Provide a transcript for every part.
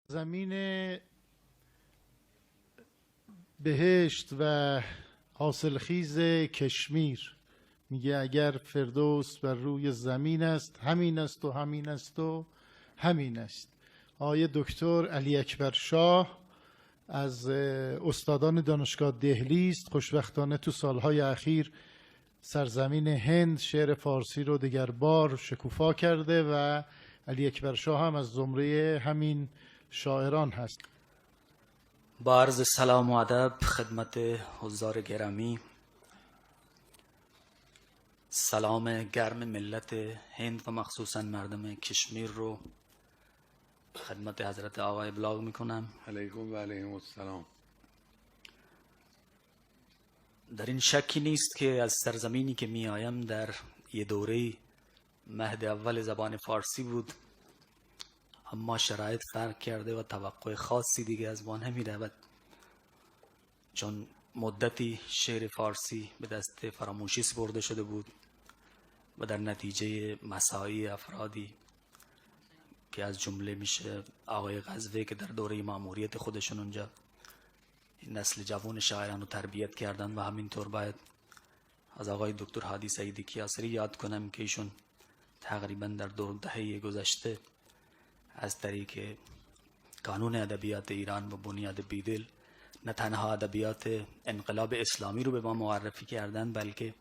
زمین بهشت و حاصلخیز کشمیر میگه اگر فردوس بر روی زمین است همین است و همین است و همین است. آقای دکتر علی اکبر شاه از استادان دانشگاه دهلی است. خوشبختانه تو سالهای اخیر سرزمین هند شعر فارسی رو دیگر بار شکوفا کرده و علی اکبر شاه هم از زمره همین شاعران هست. با عرض سلام و ادب خدمت حضار گرامی، سلام گرم ملت هند و مخصوصا مردم کشمیر رو خدمت حضرت آقا ابلاغ میکنم. علیکم و علیهم السلام. در این شکی نیست که از سرزمینی که می آیم در یه دوره مهد اول زبان فارسی بود، اما شرایط فرق کرده و توقع خاصی دیگه از ما نمی رود، چون مدتی شعر فارسی به دست فراموشی سپرده شده بود و در نتیجه مساعی افرادی که از جمله میشه آقای غزوه که در دوره مأموریت خودشون اونجا نسل جوان شاعران رو تربیت کردن، و همینطور باید از آقای دکتر هادی سعیدی کیاسری یاد کنم که ایشون تقریبا در 2 دهه گذشته از طریق قانون ادبیات ایران و بنیاد بیدل نه تنها ادبیات انقلاب اسلامی رو به ما معرفی کردن، بلکه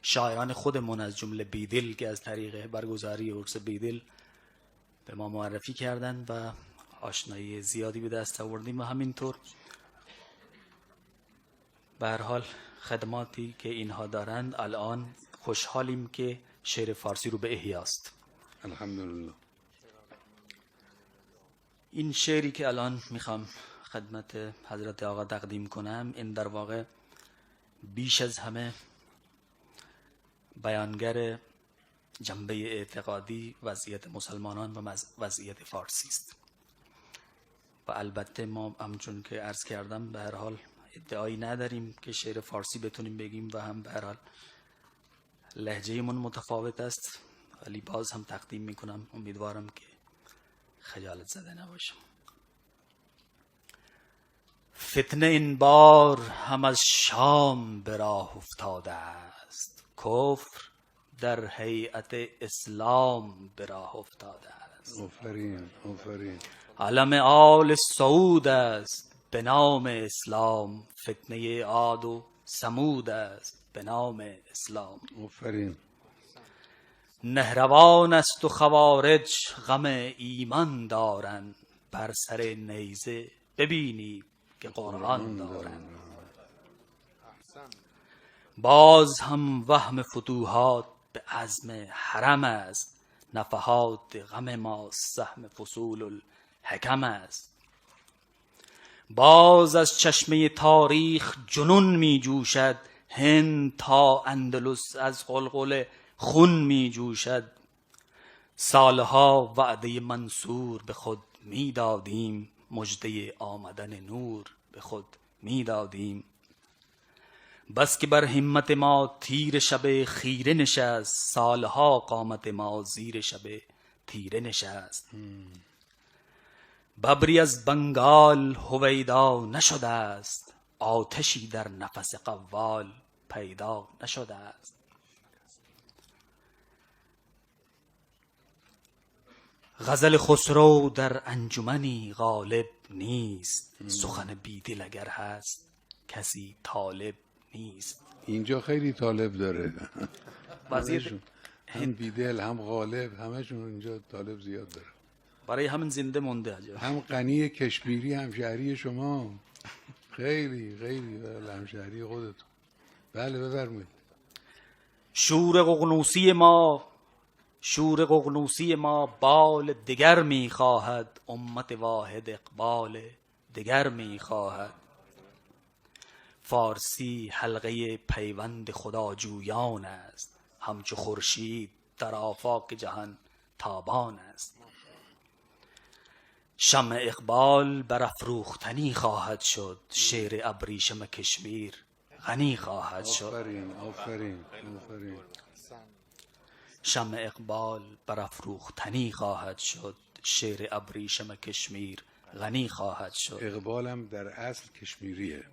شاعران خودمون از جمله بیدل که از طریق برگزاری عرس بیدل به ما معرفی کردن و آشنایی زیادی به دست آوردیم. و همینطور به هر حال خدماتی که اینها دارند الان خوشحالیم که شعر فارسی رو به احیاست. الحمدلله. این شعری که الان میخوام خدمت حضرت آقا تقدیم کنم، این در واقع بیش از همه بیانگر جنبه اعتقادی وضعیت مسلمانان و وضعیت فارسی است. و البته ما همچون که عرض کردم به هر حال ادعایی نداریم که شعر فارسی بتونیم بگیم و هم به هر حال لهجه من متفاوت است، ولی باز هم تقدیم میکنم، امیدوارم که خجالت زده نباشم. فتنه این بار هم از شام به راه افتاده است، کفر در هیئت اسلام به راه افتاده است. آفرین آفرین. علم آل سعود است به نام اسلام، فتنه عاد و ثمود است به نام اسلام. آفرین. نهروان است و خوارج غم ایمان دارند، بر سر نیزه ببینید که قرآن دارند. باز هم وهم فتوحات به عزم حرم است، نفحات غم ما سهم فصول الحکم است. باز از چشمه تاریخ جنون می جوشد، هند تا اندلس از قلقل خون می جوشد. سالها وعده منصور به خود می دادیم، مژده آمدن نور به خود می دادیم. بس که بر همت ما تیر شب خیره نشست، سالها قامت ما زیر شب تیره نشست. ببری از بنگال هویدا نشده است، آتشی در نفس قوال پیدا نشده است. غزل خسرو در انجمنی غالب نیست، سخن بیدل اگر هست کسی طالب نیست. اینجا خیلی طالب داره. وزیر هم بیدل هم غالب، همشون اینجا طالب زیاد داره. برای همین زنده مونده عجب. هم غنی کشمیری همشهری شما، خیلی خیلی همشهری خودتون. بله بفرمایید. شور ققنوسی ما بال دگر می خواهد، امت واحد اقبال دگر می خواهد. فارسی حلقه پیوند خداجویان است، همچو خورشید در آفاق جهان تابان است. شمع اقبال برافروختنی خواهد شد، شعر ابریشم کشمیر غنی خواهد شد. آفرین آفرین آفرین. شمع اقبال برافروختنی خواهد شد، شعر ابریشم کشمیر غنی خواهد شد. اقبالم در اصل کشمیریه،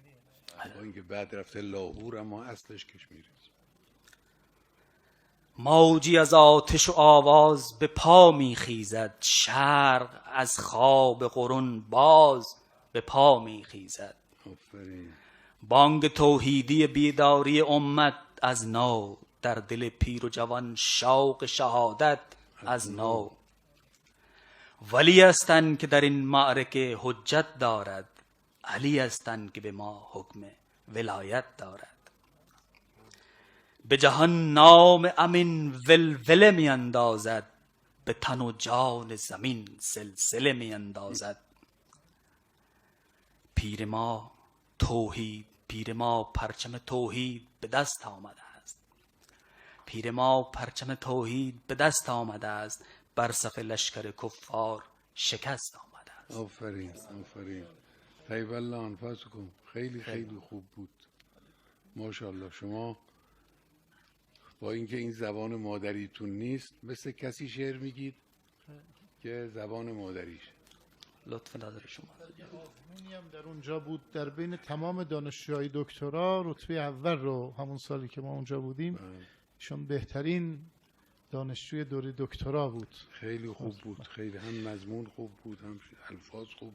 با اینکه بعد رفته لاهور اما اصلش کشمیری. موجی از آتش و آواز به پا می خیزد، شرق از خواب قرون باز به پا می خیزد. آفرین. بانگ توحیدی بیداری امت از نو، در دل پیر و جوان شوق شهادت از نو. ولی هستند که در این معرکه حجت دارد، علی هستند که به ما حکم ولایت دارد. به جهان نام امین ولوله می اندازد، به تن و جان زمین سلسله می اندازد. پیر ما توحید، پیر ما پرچم توحید به دست آمده است. پیر ما پرچم توحید به دست آمده است، بر صف لشکر کفار شکست آمده است. آفرین آفرین. طیب الله انفسکم. خیلی خیلی خوب بود، ماشاءالله. شما با اینکه این زبان مادریتون نیست، مثل کسی شعر میگید که زبان مادریش. لطف نداره شما. آزمونی هم در اونجا بود، در بین تمام دانشجوهای دکترا رتبه اول رو همون سالی که ما اونجا بودیم ایشون بهترین دانشجوی دوره دکترا بود. خیلی خوب بود، خیلی هم مضمون خوب بود، هم الفاظ خوب